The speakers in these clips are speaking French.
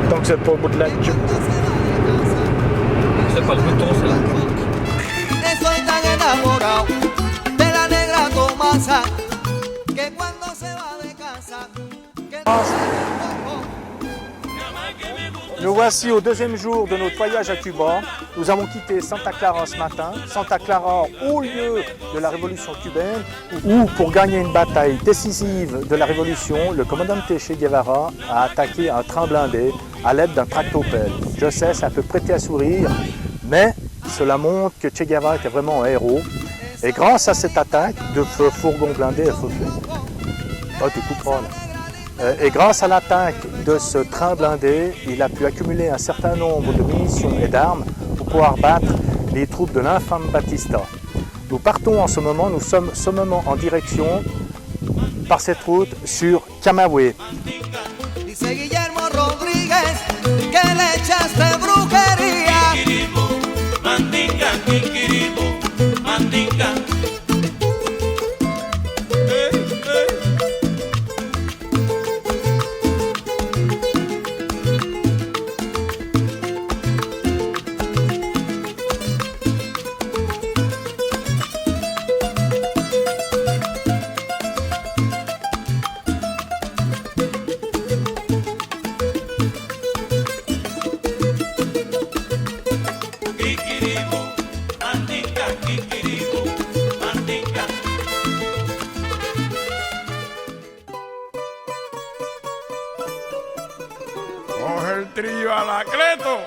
Tant que c'est pas au bout de la queue. C'est pas le bouton, c'est la Estoy tan enamorado de la negra Tomasa que cuando se va de casa. Nous voici au deuxième jour de notre voyage à Cuba. Nous avons quitté Santa Clara ce matin. Santa Clara, au lieu de la révolution cubaine, où pour gagner une bataille décisive de la révolution, le commandant Che Guevara a attaqué un train blindé à l'aide d'un tractopelle. Je sais, ça peut prêter à sourire, mais cela montre que Che Guevara était vraiment un héros. Et grâce à cette attaque de fourgon blindé, tu couperas là. Et grâce à l'attaque de ce train blindé, il a pu accumuler un certain nombre de munitions et d'armes pour pouvoir battre les troupes de l'infâme Batista. Nous partons en ce moment, nous sommes sommement en direction par cette route sur Camagüey. Dice Guillermo Rodríguez que le echaste brujería. Mandinga, kikiribo, mandinga. Coge el trillo a la Cleto.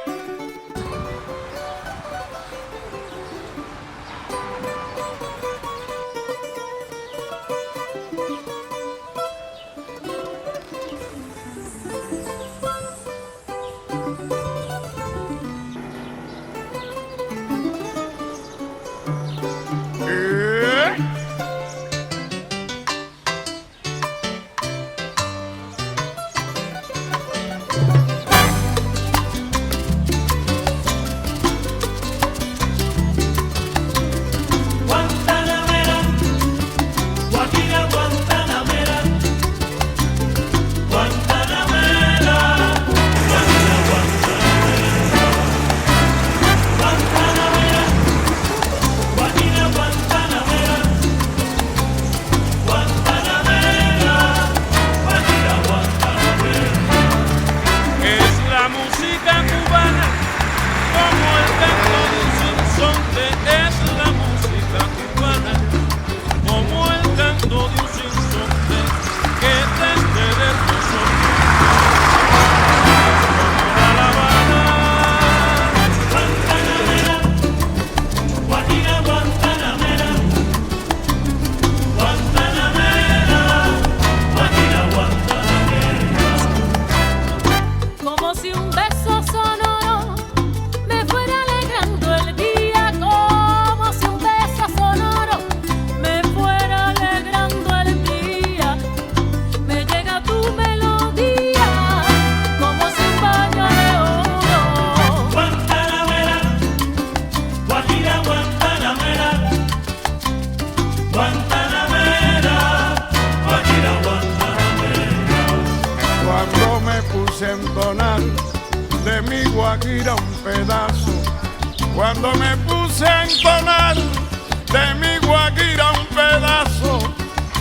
De mi guajira un pedazo, cuando me puse a entonar de mi guajira un pedazo,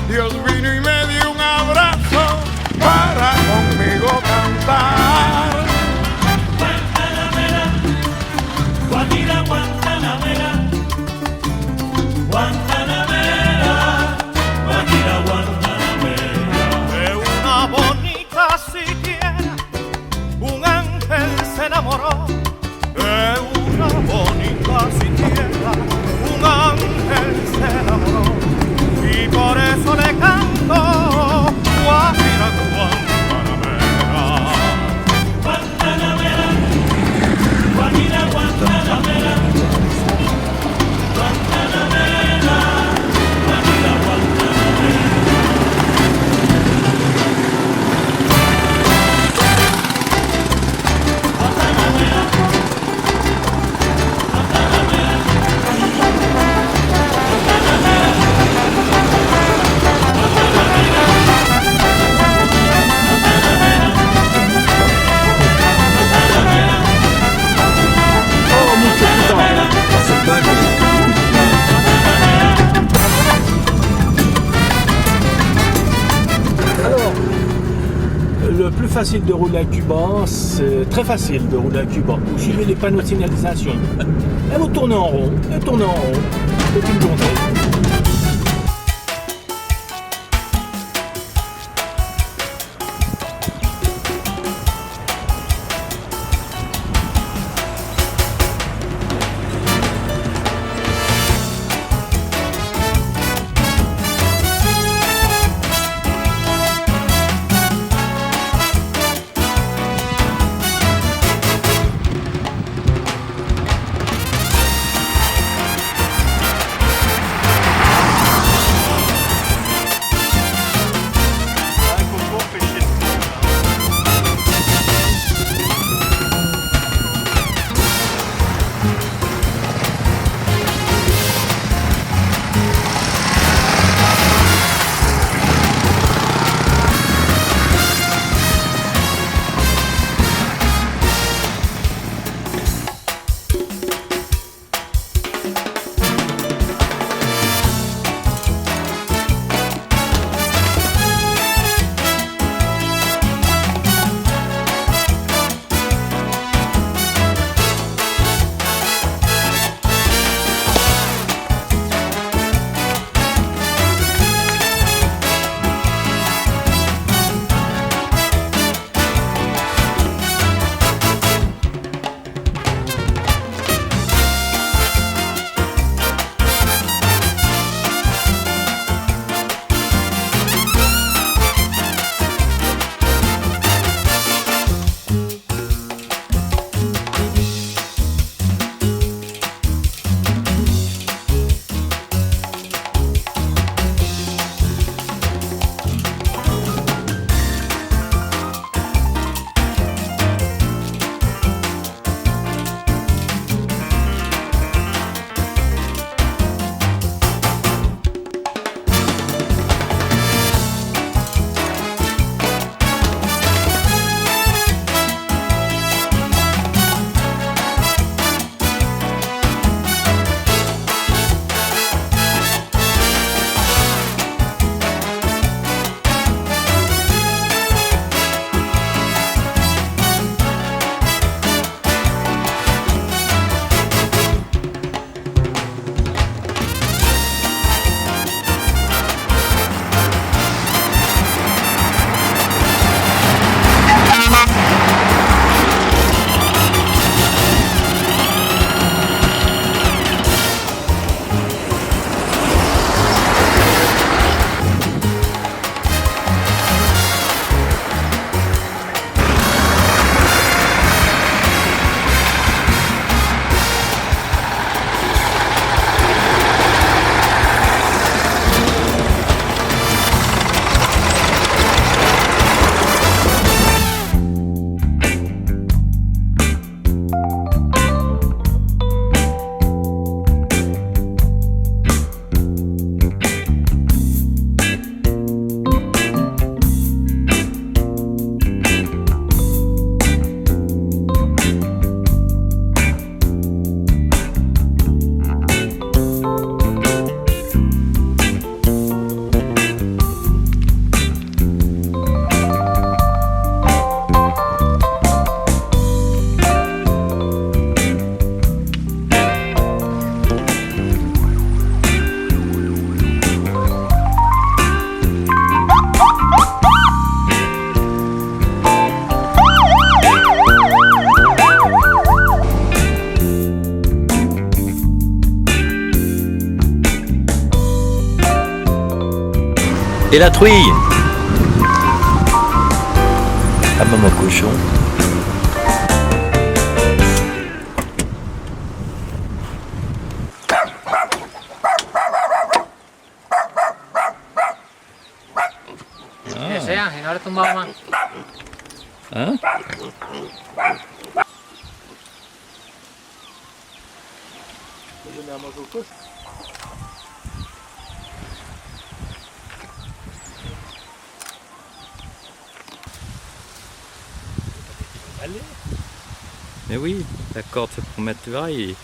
Dios vino y me dio un abrazo para conmigo cantar. Guajira, Guantanamera, Guantanamera, Guajira, Guantanamera. De una bonita siquiera un ángel se enamoró. De una bonita siquiera un ángel se enamoró. Y por eso le canto Guajira, Guantanamera. Guantanamera, Guajira, Guantanamera, Guantanamera, Guajira, Guantanamera. Oh, mucho putain. Alors, le plus facile de rouler à Cuba, c'est très facile de rouler à Cuba. Vous suivez les panneaux de signalisation. Et vous tournez en rond, et tournez en rond, toute une journée. Et la truie. Ah maman cochon. Sayang, yang ada tumbang mah. Hein? Mais oui, la corde c'est pour mettre, tu verras, il...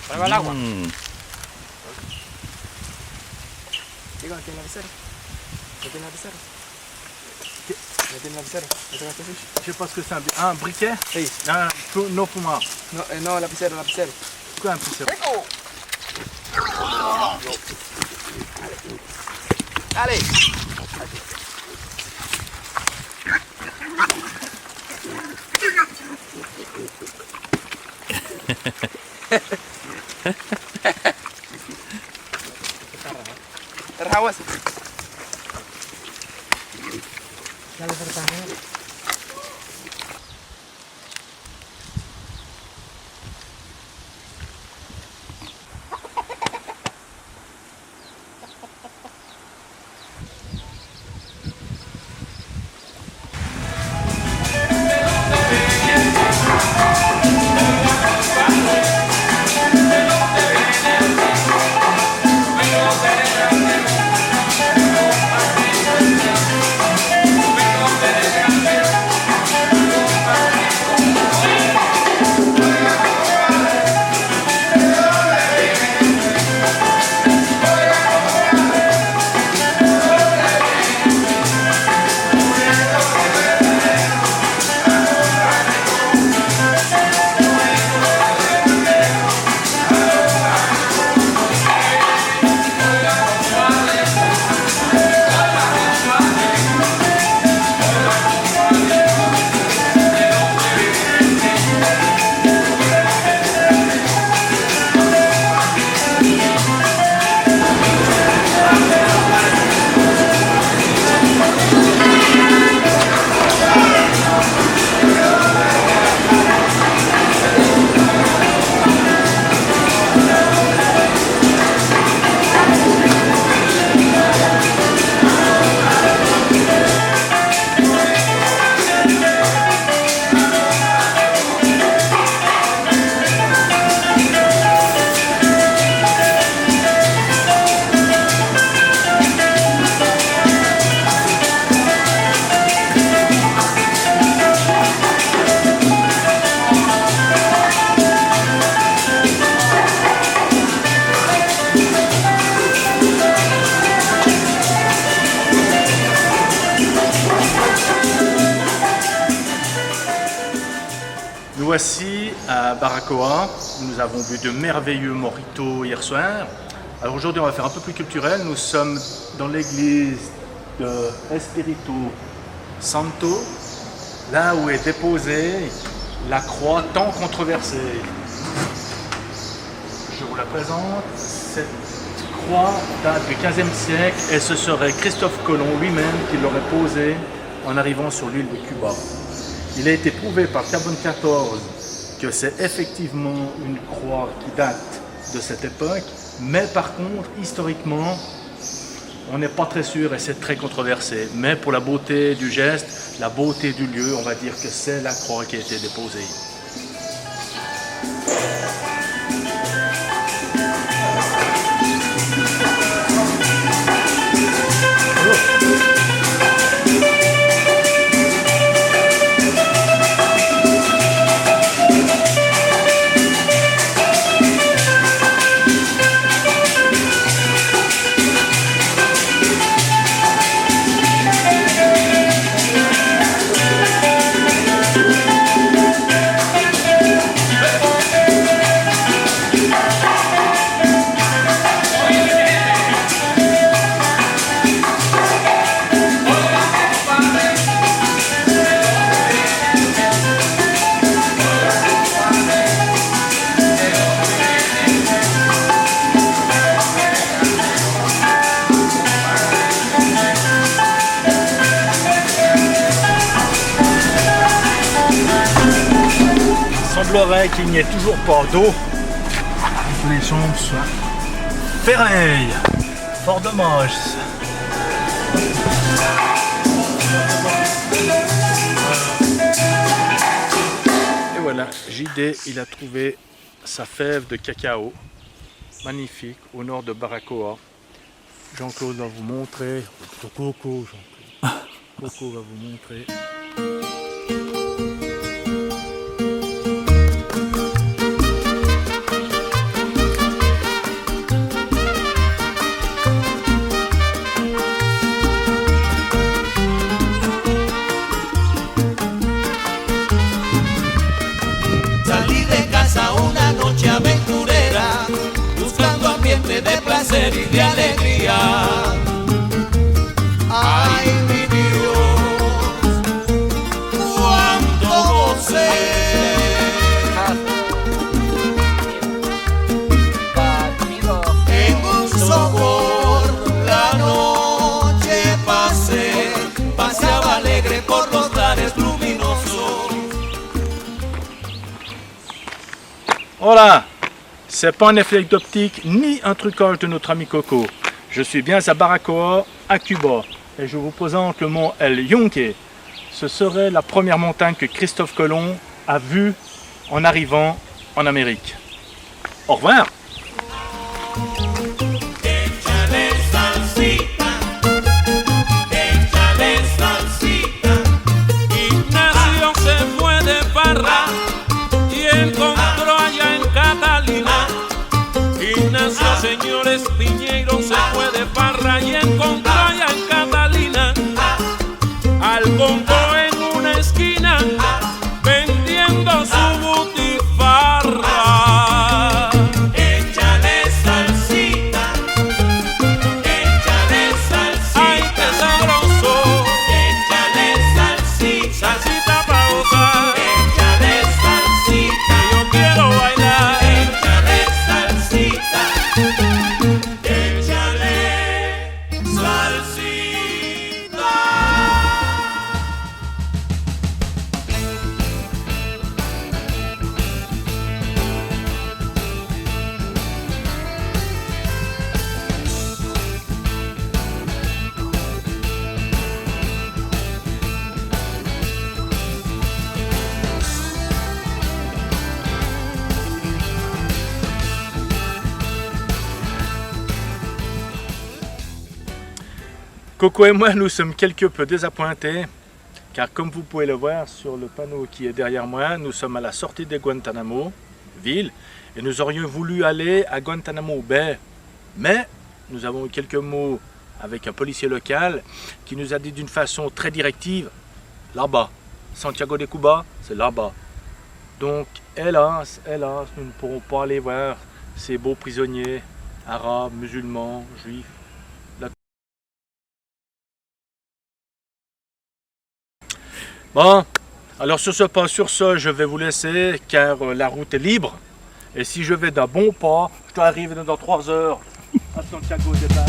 Prueba el agua. Digo, aquí en la visera. Aquí en la visera. Aquí en la visera. Je sais pas ce que c'est un briquet. Oui. Non fumar. No, no, la visera, la visera. Quoi un briquet? Allez. Terhawas. Lalu bertahan. Nous voici à Baracoa, où nous avons bu de merveilleux mojitos hier soir. Alors aujourd'hui on va faire un peu plus culturel, nous sommes dans l'église de Espiritu Santo, là où est déposée la croix tant controversée. Je vous la présente, cette croix date du XVe siècle et ce serait Christophe Colomb lui-même qui l'aurait posée en arrivant sur l'île de Cuba. Il a été prouvé par carbone 14 que c'est effectivement une croix qui date de cette époque, mais par contre, historiquement, on n'est pas très sûr et c'est très controversé. Mais pour la beauté du geste, la beauté du lieu, on va dire que c'est la croix qui a été déposée. Il semblerait qu'il n'y ait toujours pas d'eau et que les chambres soient fermées. Fort dommage. Et voilà, JD, il a trouvé sa fève de cacao, magnifique, au nord de Baracoa. Jean-Claude va vous montrer, Coco, Jean-Claude. Coco va vous montrer. Aventurera, buscando ambiente de placer y de alegría. Ay, mi Dios, cuánto gocé. En un sopor la noche pasé, paseaba alegre por los lares luminosos. Voilà, c'est pas un effet d'optique ni un trucage de notre ami Coco. Je suis bien à Baracoa, à Cuba, et je vous présente le mont El Yunque. Ce serait la première montagne que Christophe Colomb a vue en arrivant en Amérique. Au revoir. Señores Piñeiro se fue de farra y encontró allá en Catalina al Congo en una esquina vendiendo su butifarra. Échale salsita, ay qué sabroso, échale salsita, salsita pa' gozar, échale salsita, que yo quiero bailar, échale salsita. Coco et moi, nous sommes quelque peu désappointés, car comme vous pouvez le voir sur le panneau qui est derrière moi, nous sommes à la sortie de Guantanamo, ville, et nous aurions voulu aller à Guantanamo Bay, mais nous avons eu quelques mots avec un policier local qui nous a dit d'une façon très directive, là-bas, Santiago de Cuba, c'est là-bas. Donc, hélas, nous ne pourrons pas aller voir ces beaux prisonniers arabes, musulmans, juifs. Bon, alors sur ce, je vais vous laisser car la route est libre. Et si je vais d'un bon pas, je dois arriver dans 3 heures à Santiago de Cuba.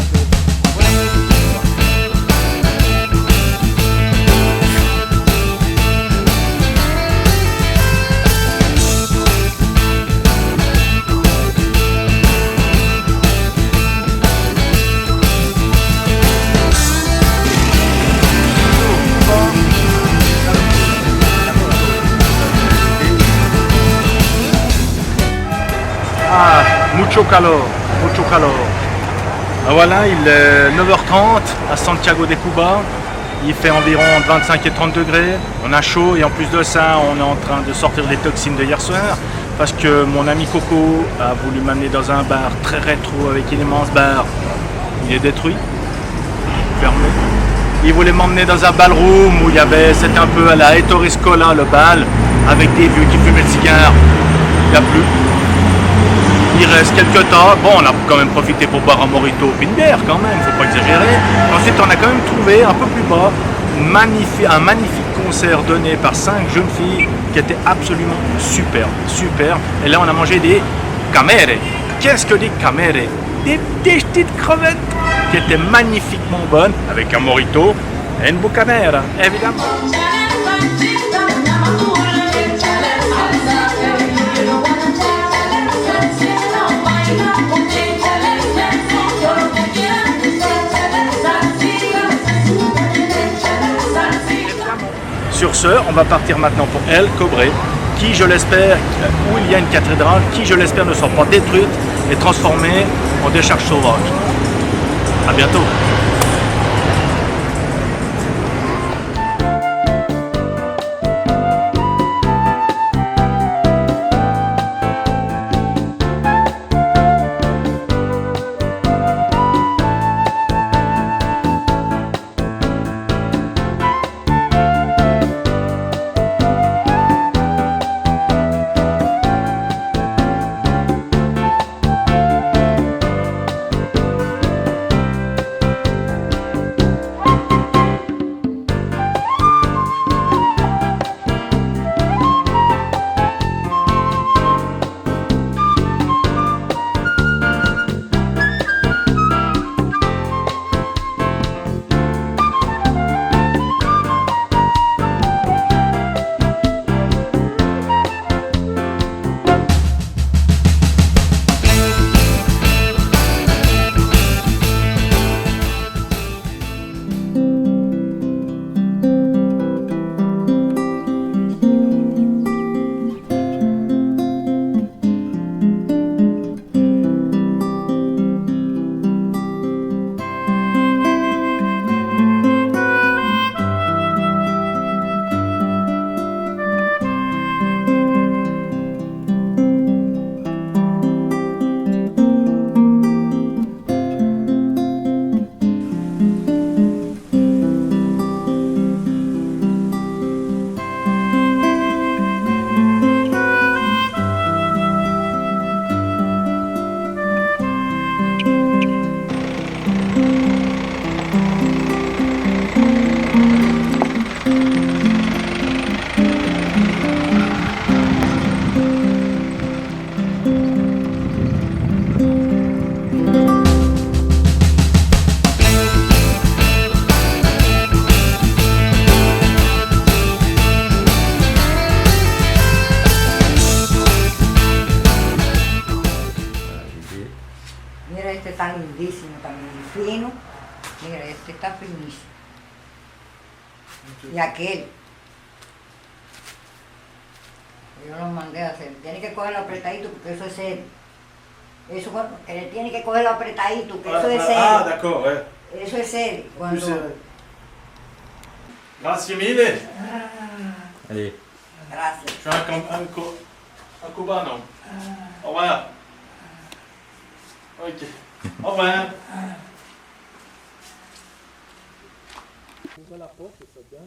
mucho calor, mucho calor. Voilà, il est 9h30 à Santiago de Cuba. Il fait environ 25 et 30 degrés. On a chaud et en plus de ça, on est en train de sortir des toxines de hier soir parce que mon ami Coco a voulu m'amener dans un bar très rétro avec une immense bar. Il est détruit, fermé. Il voulait m'emmener dans un ballroom où il y avait, c'était un peu à la Ettore Scola, le bal, avec des vieux qui fumaient le cigare. Il n'y a plus. Il reste quelques temps. Bon, on a quand même profité pour boire un mojito ou une bière quand même, faut pas exagérer. Ensuite, on a quand même trouvé un peu plus bas un magnifique concert donné par 5 jeunes filles qui était absolument super. Et là, on a mangé des camere. Qu'est-ce que des camere? Des petites crevettes qui étaient magnifiquement bonnes avec un mojito et une bucanera, évidemment. Sur ce, on va partir maintenant pour El Cobre, qui je l'espère, où il y a une cathédrale, qui je l'espère ne sera pas détruite et transformée en décharge sauvage. A bientôt. Está lindísimo también, fino. Mira, este está finísimo. Y aquel, yo lo mandé a hacer. Tiene que cogerlo apretadito porque eso es serio. Eso que le tiene que cogerlo apretadito, que eso es serio. Ah, d'accord, ouais. Eso es serio. Cuando... Grazie mille. Allez. Gracias. Je suis un cubano. Au revoir. Ok. Au revoir. Ouvre la porte, c'est bien.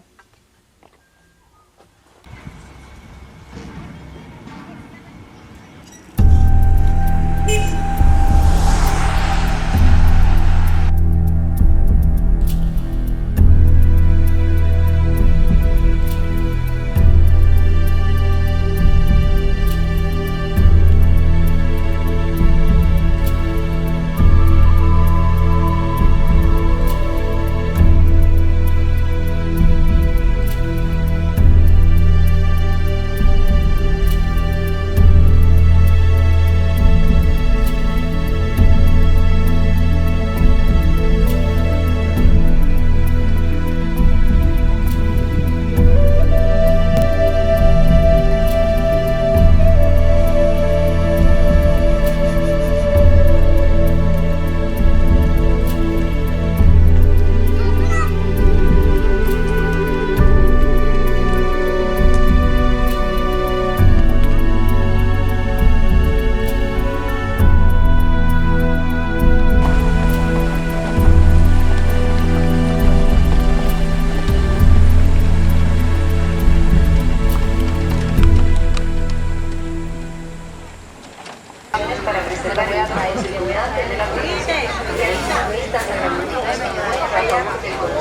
No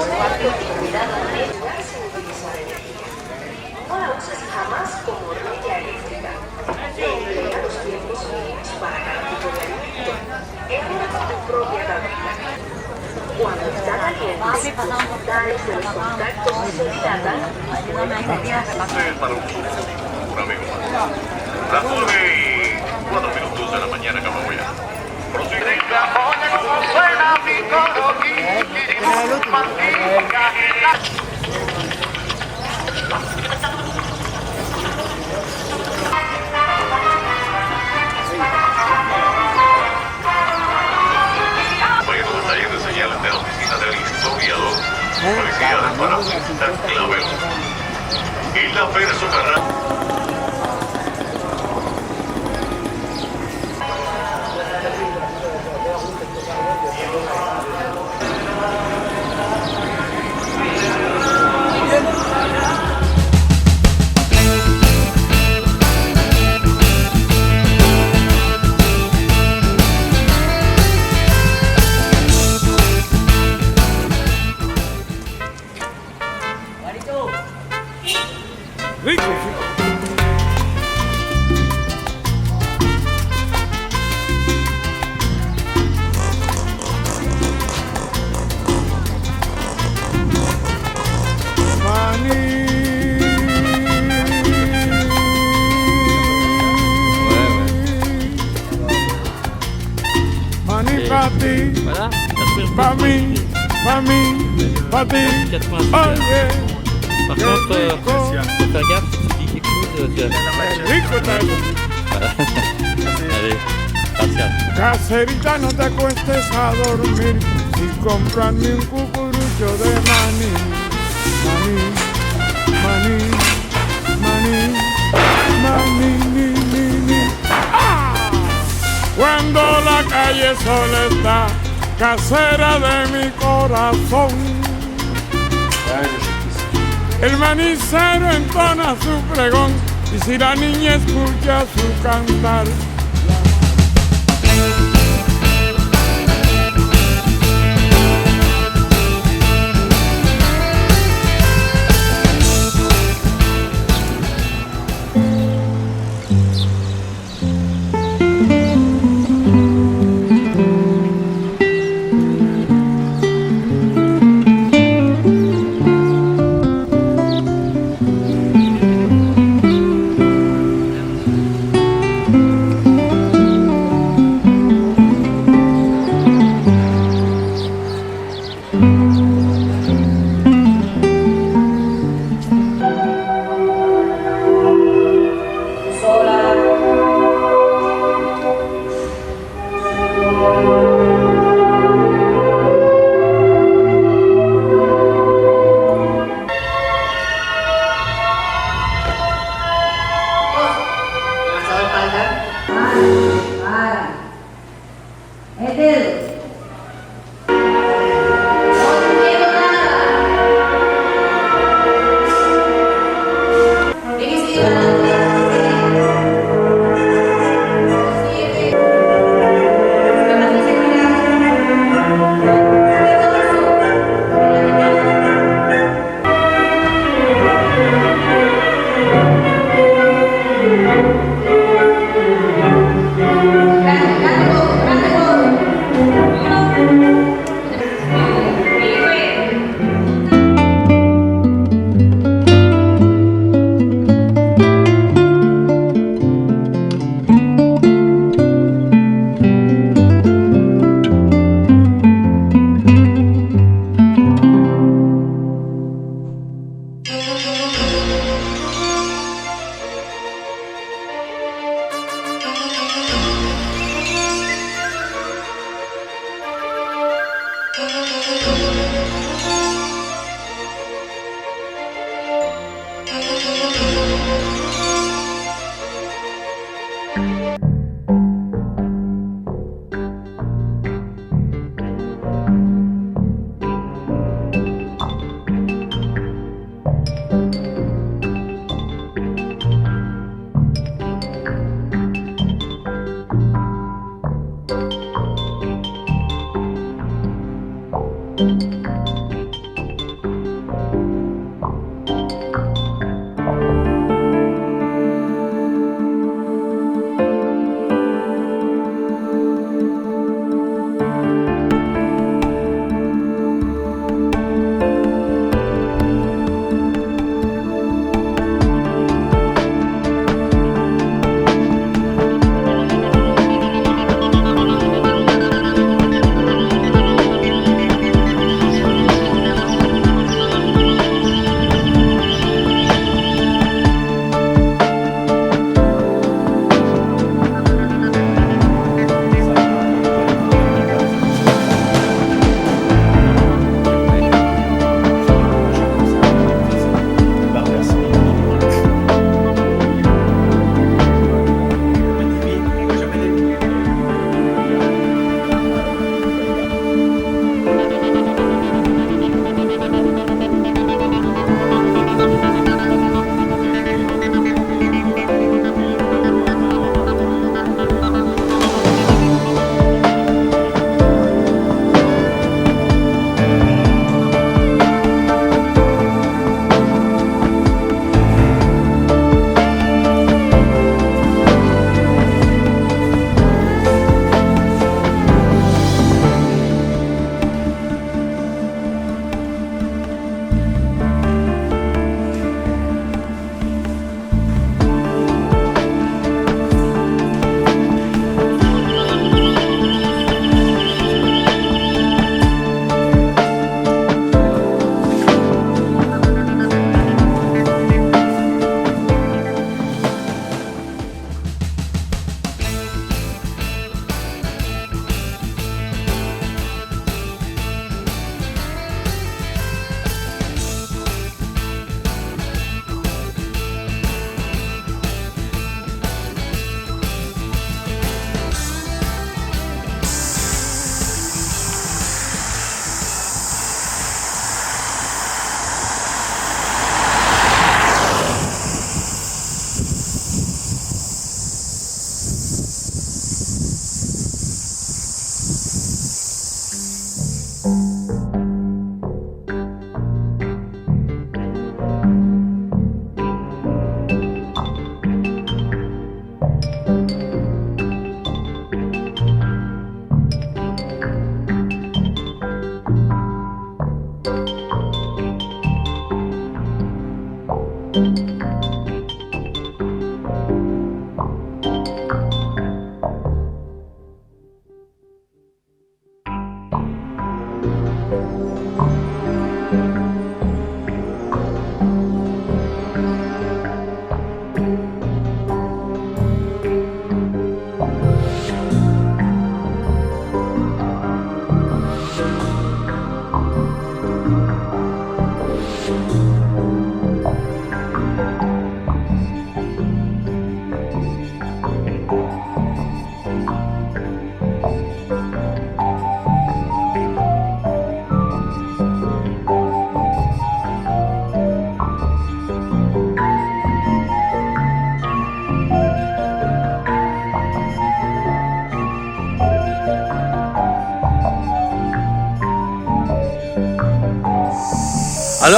la uses jamás como hornilla eléctrica. Emplea los tiempos mínimos para cada tipo de alimento. Elabora con tu propia tablita. Cuando está caliente, dale de los contactos y se dilatan. Para una vez más. Las 9:04 de la mañana, Camagüey. Prosigue. Taller de señales de la oficina del historiador. Felicidades para César Clavel. Y la persona. Voilà. Pa' mí, pa' ti. 86. Oye, Par contre, faut faire gaffe, si tu dis quelque chose, tu vas... rico está eso. Allez, gracias. Caserita, no te acuestes a dormir sin comprarme un cucurucho de maní. Maní, maní, maní, ni, ni, ni. ¡Ah! Cuando la calle sola está, casera de mi corazón. El manicero entona su pregón y si la niña escucha su cantar.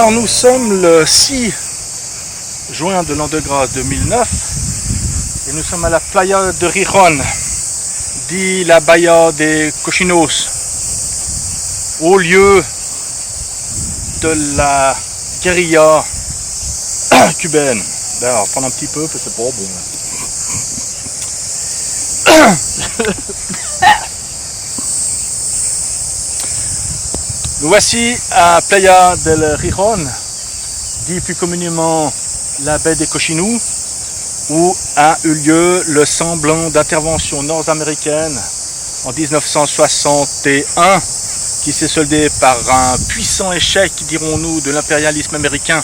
Alors nous sommes le 6 juin de l'an de grâce 2009 et nous sommes à la playa de Rijon, dit la Bahia de Cochinos, au lieu de la guérilla cubaine. Ben, alors prendre un petit peu, c'est pas bon. Nous voici à Playa del Rijon, dit plus communément la baie des Cochinous, où a eu lieu le semblant d'intervention nord-américaine en 1961, qui s'est soldé par un puissant échec, dirons-nous, de l'impérialisme américain.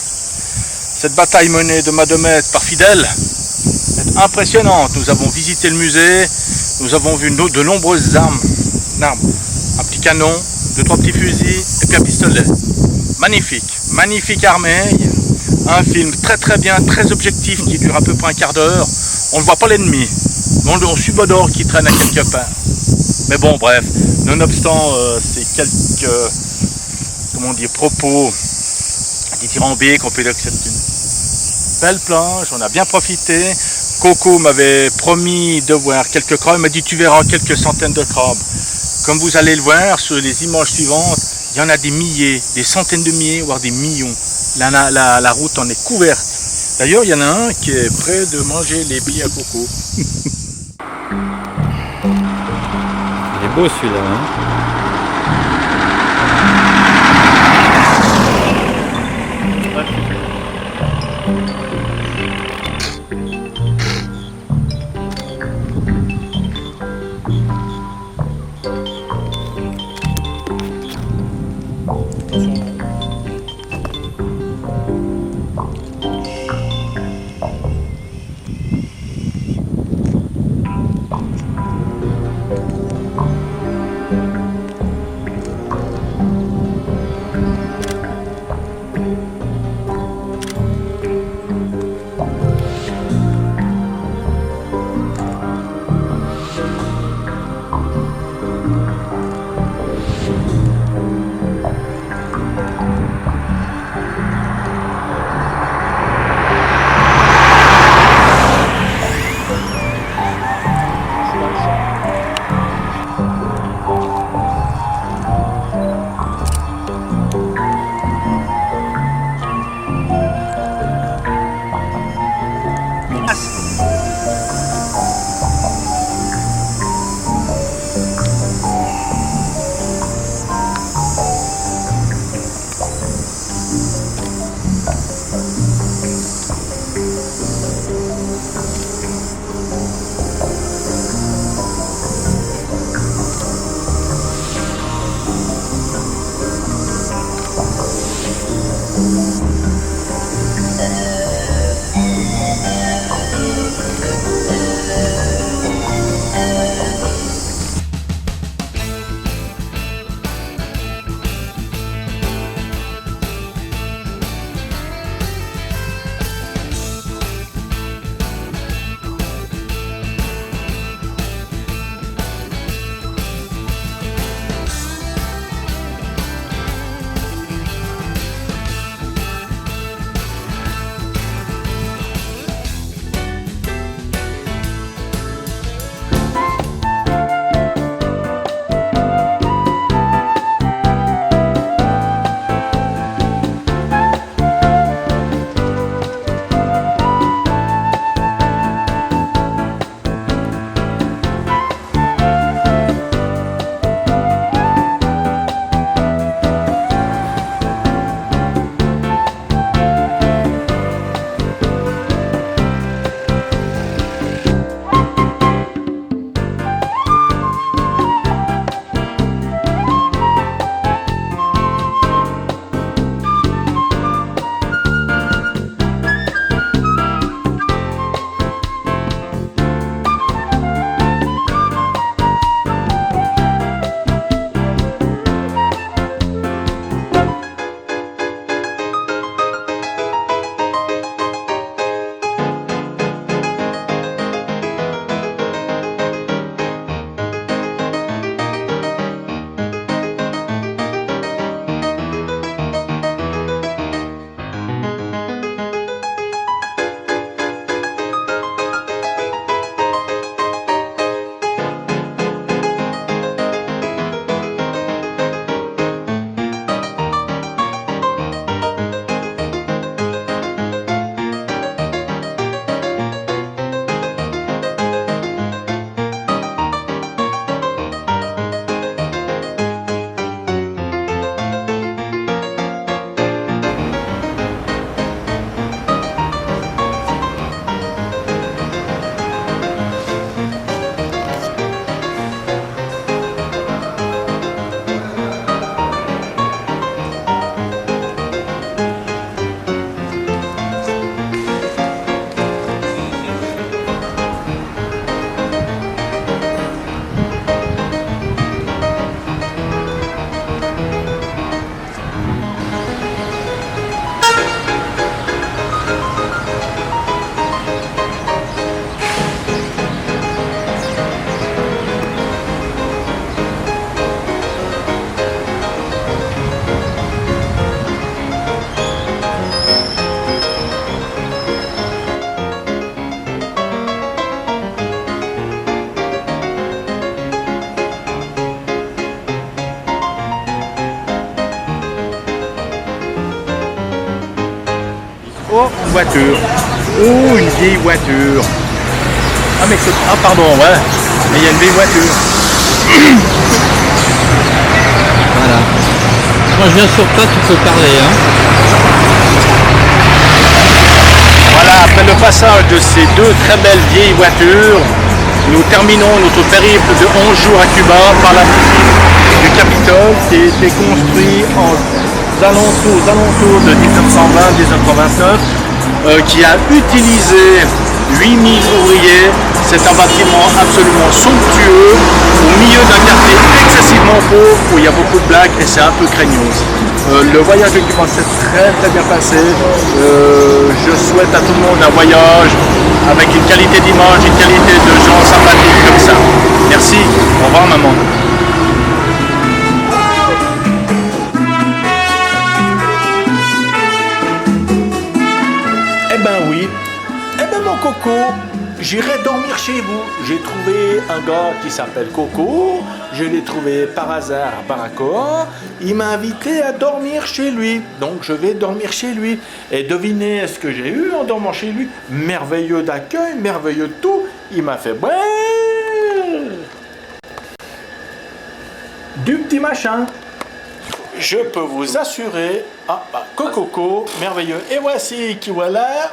Cette bataille menée de main de maître par Fidel est impressionnante. Nous avons visité le musée, nous avons vu de nombreuses armes, un petit canon, 2-3 petits fusils et puis un pistolet. Magnifique, magnifique armée. Un film très bien, très objectif qui dure à peu près un quart d'heure. On ne voit pas l'ennemi, on subodore qui traîne à quelque part. Mais bon, bref, nonobstant ces quelques, comment dire, propos dithyrambiques, on peut dire que c'est une belle plage, on a bien profité. Coco m'avait promis de voir quelques crabes, il m'a dit tu verras quelques centaines de crabes. Comme vous allez le voir sur les images suivantes, il y en a des milliers, des centaines de milliers, voire des millions. La route en est couverte. D'ailleurs, il y en a un qui est prêt de manger les billes à coco. Il est beau celui-là, hein. Oh, une voiture. Oh, une vieille voiture. Ah, mais c'est... Ah, pardon, ouais. Mais il y a une vieille voiture. Voilà. Quand je viens sur toi, tu peux parler. Hein. Voilà, après le passage de ces deux très belles vieilles voitures, nous terminons notre périple de 11 jours à Cuba par la visite du Capitole qui a été construit aux alentours de 1920-1929, qui a utilisé 8000 ouvriers. C'est un bâtiment absolument somptueux au milieu d'un quartier excessivement pauvre où il y a beaucoup de blagues et c'est un peu craignos. Le voyage de Cuba s'est très bien passé. Je souhaite à tout le monde un voyage avec une qualité d'image, une qualité de gens sympathiques comme ça. Merci, au revoir maman. Eh ben oui, eh ben mon coco, j'irai dormir chez vous. J'ai trouvé un gars qui s'appelle Coco. Je l'ai trouvé par hasard à Baracoa. Il m'a invité à dormir chez lui. Donc je vais dormir chez lui. Et devinez ce que j'ai eu en dormant chez lui. Merveilleux d'accueil, merveilleux de tout. Il m'a fait du petit machin. Je peux vous assurer, Coco, merveilleux. Et voici qui voilà.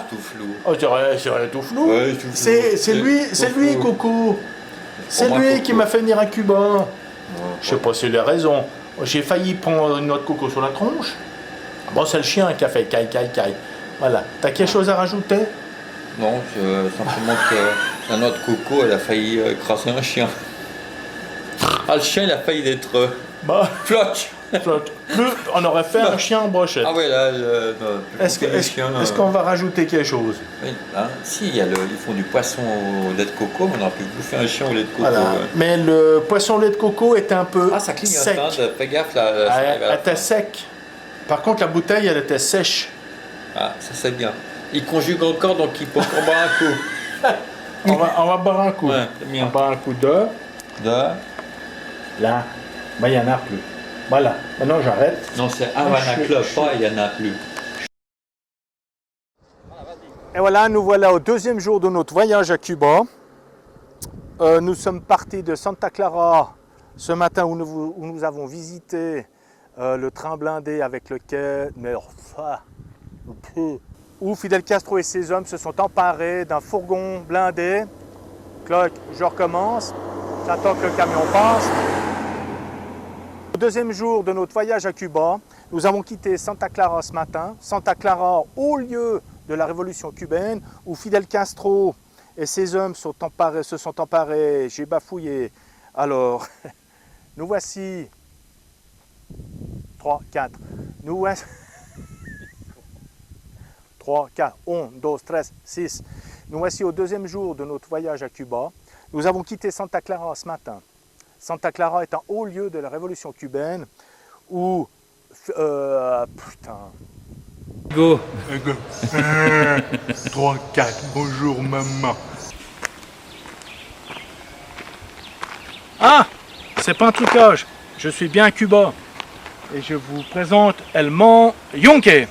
Tout flou. Oh, c'est tout flou. Ouais, tout flou. C'est lui, Coco. C'est lui qui m'a fait venir à Cuba. Je sais pas s'il a raison. J'ai failli prendre une autre Coco sur la tronche. Bon, c'est le chien qui a fait caille. Voilà. T'as quelque chose à rajouter? Non, simplement que un autre Coco, elle a failli écraser un chien. Ah, le chien, il a failli être flotte. On aurait fait un chien en brochette. Ah ouais, là, est-ce qu'on va rajouter quelque chose? Oui, hein, si, ils font du poisson au lait de coco, mais on aurait pu bouffer un chien au lait de coco. Voilà. Mais le poisson au lait de coco était un peu ça clignote, sec. Fais gaffe, là. Elle était sec. Par contre, la bouteille, elle était sèche. Ah, ça c'est bien. Il conjugue encore, donc il peut encore boire un coup. on va boire un coup. Ouais, c'est bien. On va boire un coup de... Là. Ben, il n'y en a plus. Voilà. Maintenant, j'arrête. Non, c'est Havana Club, pas il n'y en a plus. Et voilà, nous voilà au deuxième jour de notre voyage à Cuba. Nous sommes partis de Santa Clara ce matin où nous avons visité le train blindé avec lequel... où Fidel Castro et ses hommes se sont emparés d'un fourgon blindé. Cloc, je recommence. J'attends que le camion passe. Au deuxième jour de notre voyage à Cuba, nous avons quitté Santa Clara ce matin. Santa Clara, au lieu de la révolution cubaine, où Fidel Castro et ses hommes se sont emparés, j'ai bafouillé. Alors, nous voici... 3, 4. Nous voici... 3, 4, 1, 2, 3, 6. Nous voici au deuxième jour de notre voyage à Cuba. Nous avons quitté Santa Clara ce matin. Santa Clara est un haut lieu de la révolution cubaine où... putain... Go. 3, 4, bonjour maman. Ah, c'est pas un trucage. Je suis bien à Cuba. Et je vous présente El Mont Yunque.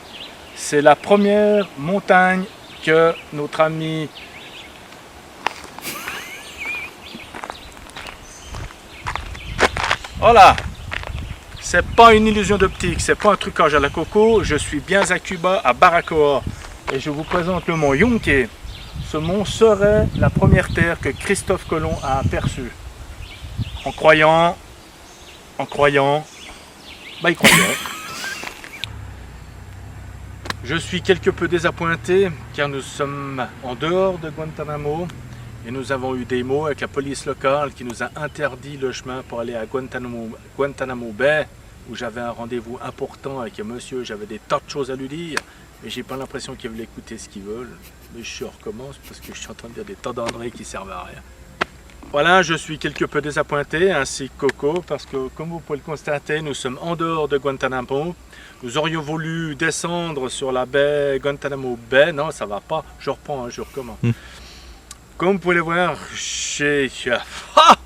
C'est la première montagne que notre ami... Voilà. C'est pas une illusion d'optique, c'est pas un trucage à la coco. Je suis bien à Cuba, à Baracoa. Et je vous présente le mont Yunque. Ce mont serait la première terre que Christophe Colomb a aperçue. En croyant, il croyait. Je suis quelque peu désappointé car nous sommes en dehors de Guantanamo et nous avons eu des mots avec la police locale qui nous a interdit le chemin pour aller à Guantanamo Bay où j'avais un rendez-vous important avec un monsieur, j'avais des tas de choses à lui dire mais j'ai pas l'impression qu'ils veulent écouter ce qu'ils veulent. Mais je recommence parce que je suis en train de dire des tas d'enneries qui servent à rien. Voilà, je suis quelque peu désappointé, ainsi que Coco, parce que comme vous pouvez le constater, nous sommes en dehors de Guantanamo. Nous aurions voulu descendre sur la baie Guantanamo Bay. Non, ça va pas. Je reprends, je recommence. Comme vous pouvez le voir, j'ai... Ah,